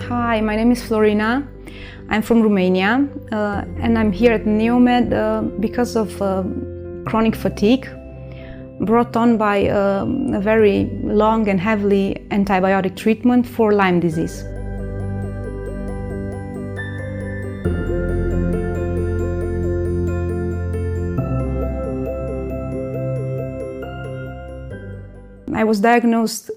Hi, my name is Florina. I'm from Romania and I'm here at Neomed because of chronic fatigue brought on by a very long and heavily antibiotic treatment for Lyme disease. I was diagnosed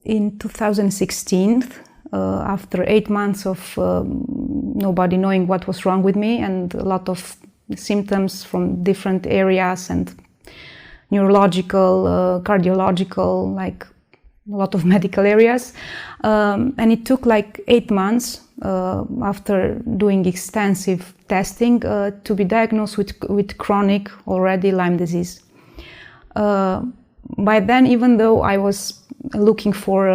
in 2016 after 8 months of nobody knowing what was wrong with me, and a lot of symptoms from different areas and neurological, cardiological, like a lot of medical areas. And it took like 8 months after doing extensive testing to be diagnosed with chronic already Lyme disease. By then, even though I was looking for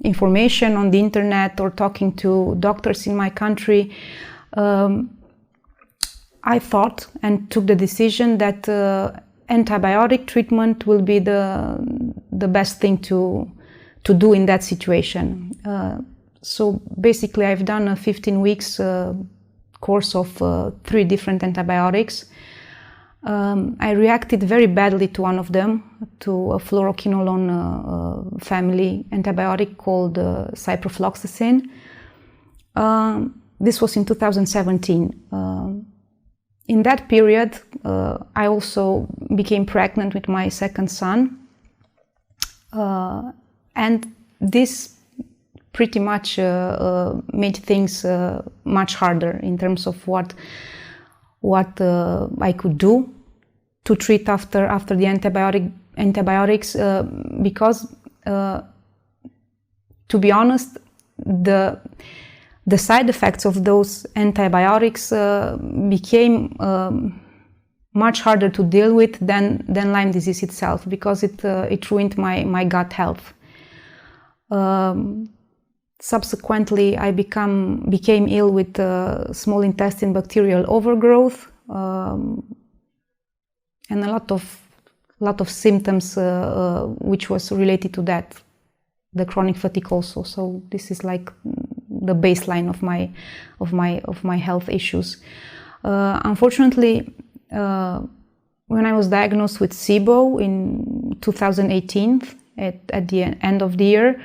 information on the internet or talking to doctors in my country, I thought and took the decision that antibiotic treatment will be the best thing to do in that situation. So basically I've done a 15 weeks course of 3 different antibiotics. I reacted very badly to one of them, to a fluoroquinolone family antibiotic called ciprofloxacin. This was in 2017. In that period, I also became pregnant with my second son. And this pretty much made things much harder in terms of what I could do to treat after the antibiotics, because to be honest, the side effects of those antibiotics became much harder to deal with than Lyme disease itself, because it ruined my gut health. Subsequently, I became ill with small intestine bacterial overgrowth, and a lot of symptoms which was related to that, the chronic fatigue also. So this is like the baseline of my health issues. Unfortunately, when I was diagnosed with SIBO in 2018, at the end of the year,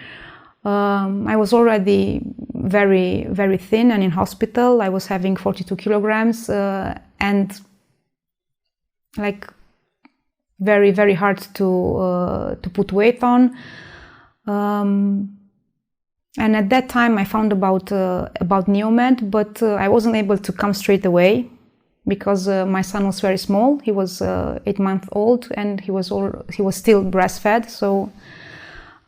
I was already very, very thin and in hospital. I was having 42 kilograms and like very, very hard to put weight on. And at that time I found about Neomed, but I wasn't able to come straight away because my son was very small. He was 8 months old and he was still breastfed. So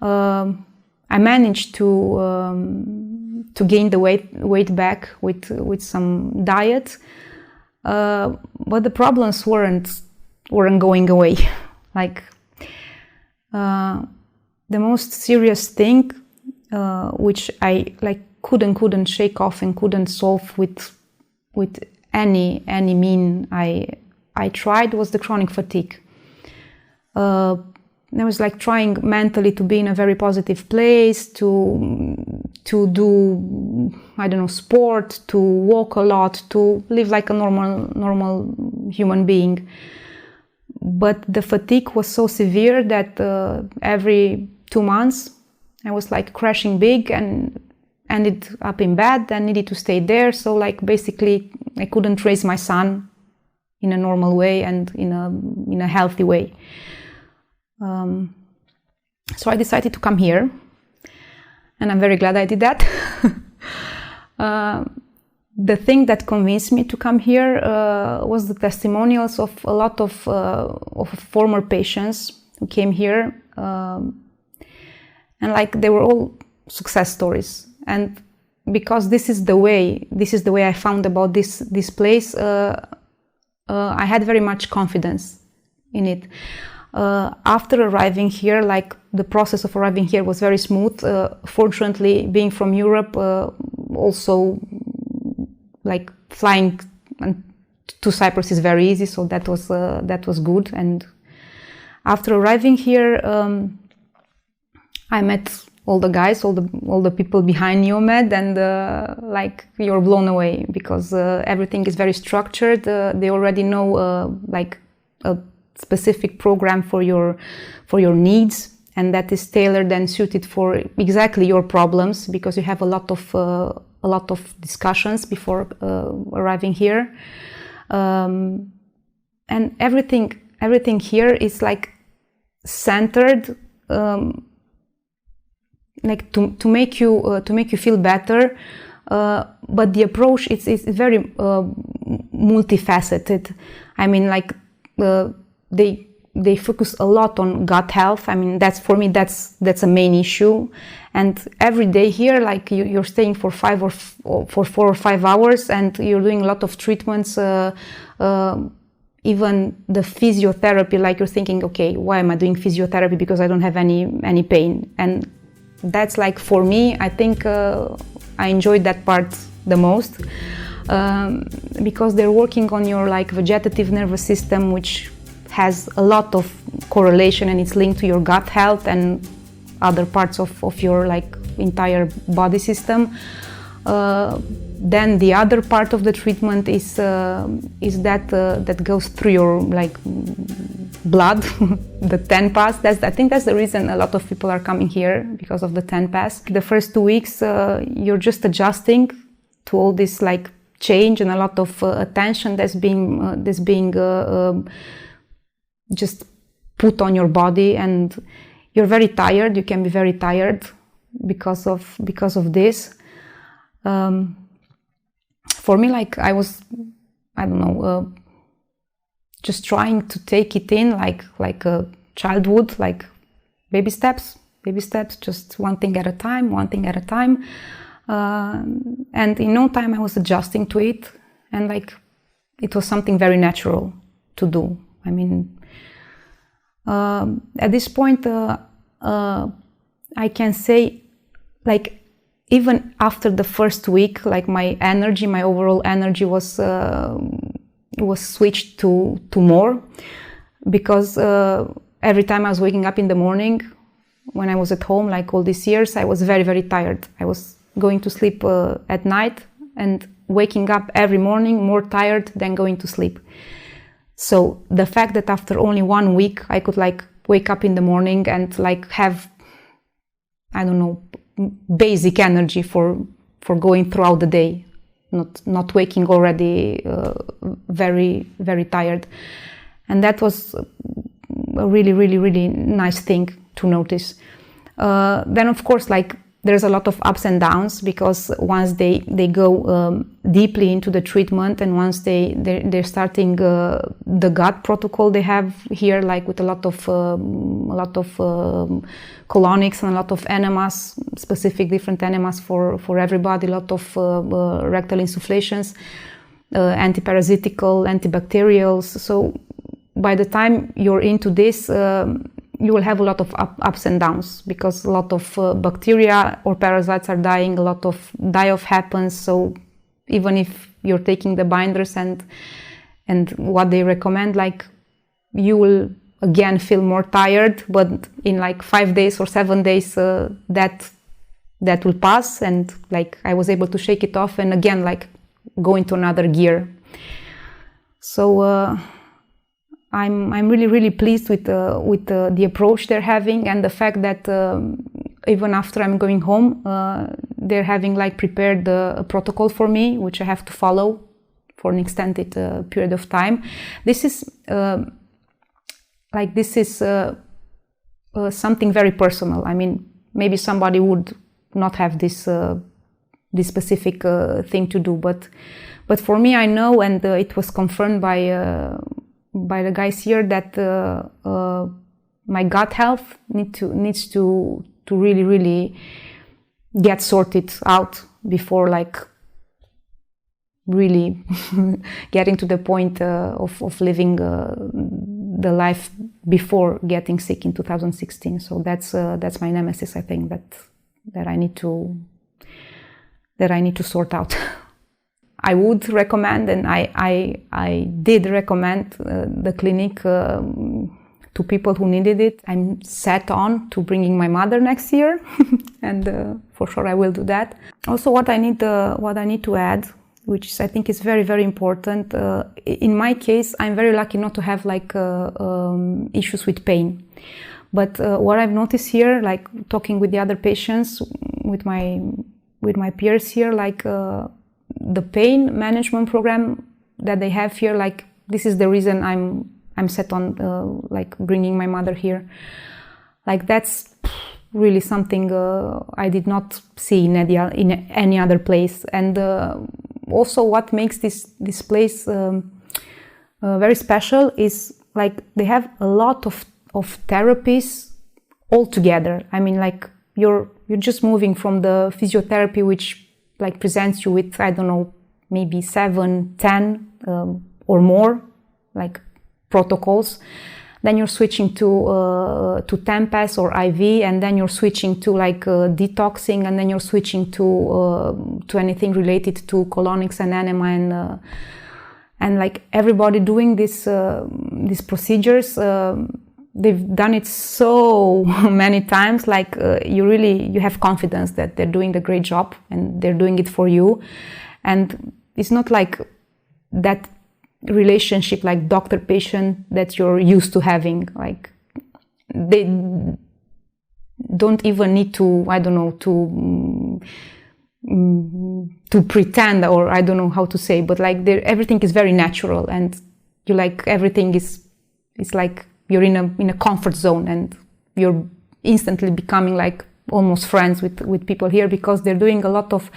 I managed to gain the weight back with some diet, but the problems weren't going away. Like the most serious thing, which I like couldn't shake off and couldn't solve with any mean I tried, was the chronic fatigue. I was like trying mentally to be in a very positive place, to do, I don't know, sport, to walk a lot, to live like a normal human being. But the fatigue was so severe that every 2 months I was like crashing big and ended up in bed and needed to stay there. So like basically I couldn't raise my son in a normal way and in a healthy way. So I decided to come here, and I'm very glad I did that. The thing that convinced me to come here was the testimonials of a lot of former patients who came here, and like they were all success stories. And because this is the way I found about this place, I had very much confidence in it. After arriving here, like the process of arriving here was very smooth. Fortunately, being from Europe, also like flying to Cyprus is very easy, so that was good. And after arriving here, I met all the guys, all the people behind Neomed, and like you're blown away because everything is very structured. They already know like a specific program for your needs, and that is tailored and suited for exactly your problems, because you have a lot of discussions before arriving here, and everything here is like centered, like to make you feel better, but the approach is very multifaceted. I mean, like they focus a lot on gut health. I mean, that's for me, that's a main issue. And every day here, like you're staying for 4 or 5 hours, and you're doing a lot of treatments. Even the physiotherapy, like you're thinking, okay, why am I doing physiotherapy? Because I don't have any pain. And that's like, for me, I think I enjoyed that part the most, because they're working on your like vegetative nervous system, which has a lot of correlation, and it's linked to your gut health and other parts of your like entire body system. Then the other part of the treatment is that goes through your like blood, the 10 pass. I think that's the reason a lot of people are coming here, because of the 10 pass. The first 2 weeks, you're just adjusting to all this like change, and a lot of attention that's being just put on your body, and you're very tired. You can be very tired because of this. For me, like I was, I don't know, just trying to take it in like a child would, like baby steps, just one thing at a time. And in no time I was adjusting to it, and like it was something very natural to do. I mean, at this point, I can say, like, even after the first week, like my overall energy was switched to more, because every time I was waking up in the morning, when I was at home, like all these years, I was very, very tired. I was going to sleep at night and waking up every morning more tired than going to sleep. So the fact that after only 1 week, I could like wake up in the morning and like have, I don't know, basic energy for going throughout the day, not waking already very, very tired. And that was a really, really, really nice thing to notice. Then of course, like there's a lot of ups and downs, because once they go deeply into the treatment, and once they're starting the gut protocol they have here, like with a lot of colonics and a lot of enemas, specific different enemas for everybody, a lot of rectal insufflations, antiparasitical, antibacterials. So by the time you're into this, you will have a lot of ups and downs, because a lot of bacteria or parasites are dying, a lot of die-off happens. So even if you're taking the binders and what they recommend, like you will again feel more tired, but in like 5 days or 7 days, that will pass, and like I was able to shake it off and again like go into another gear. So I'm really, really pleased with the approach they're having, and the fact that even after I'm going home, they're having like prepared a protocol for me, which I have to follow for an extended period of time. This is something very personal. I mean, maybe somebody would not have this specific thing to do, but for me, I know, and it was confirmed by the guys here, that my gut health needs to really, really get sorted out before like really getting to the point of living the life before getting sick in 2016. So that's my nemesis, I think, that I need to sort out. I would recommend, and I did recommend the clinic to people who needed it. I'm set on to bringing my mother next year, and for sure I will do that. Also, what I need to add, which I think is very, very important. In my case, I'm very lucky not to have like issues with pain. But what I've noticed here, like talking with the other patients, with my peers here, like the pain management program that they have here, like this is the reason I'm set on like bringing my mother here. Like that's really something I did not see in any other place. And also what makes this place very special is like they have a lot of therapies all together. I mean, like you're just moving from the physiotherapy, which like presents you with, I don't know, maybe 7, 10 or more like protocols. Then you're switching to Tempest or IV, and then you're switching to like detoxing, and then you're switching to anything related to colonics and enema, and like everybody doing these procedures. They've done it so many times. Like you have confidence that they're doing a great job and they're doing it for you, and it's not like that relationship like doctor-patient that you're used to having. Like they don't even need to, I don't know, to pretend, or I don't know how to say, but like everything is very natural, and you like everything is like you're in a comfort zone, and you're instantly becoming like almost friends with people here, because they're doing a lot of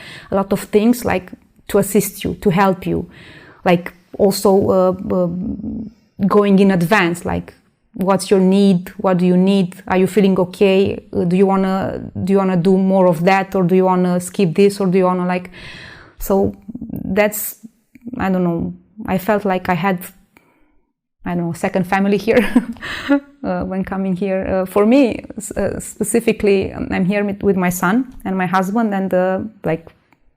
things like to assist you, to help you, like also going in advance, like what's your need, what do you need, are you feeling okay, do you wanna do more of that, or do you wanna skip this, or do you wanna like, so that's, I don't know, I felt like I had, I don't know, second family here when coming here. For me specifically, I'm here with my son and my husband, and like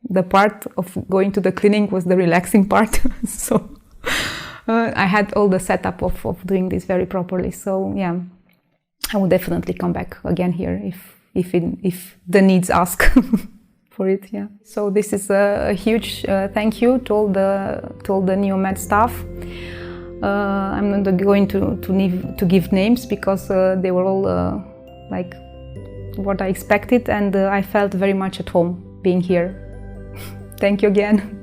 the part of going to the clinic was the relaxing part. So I had all the setup of doing this very properly. So yeah, I will definitely come back again here if the needs ask for it. Yeah. So this is a huge thank you to all the Neomed staff. I'm not going to give names, because they were all like what I expected, and I felt very much at home being here. Thank you again.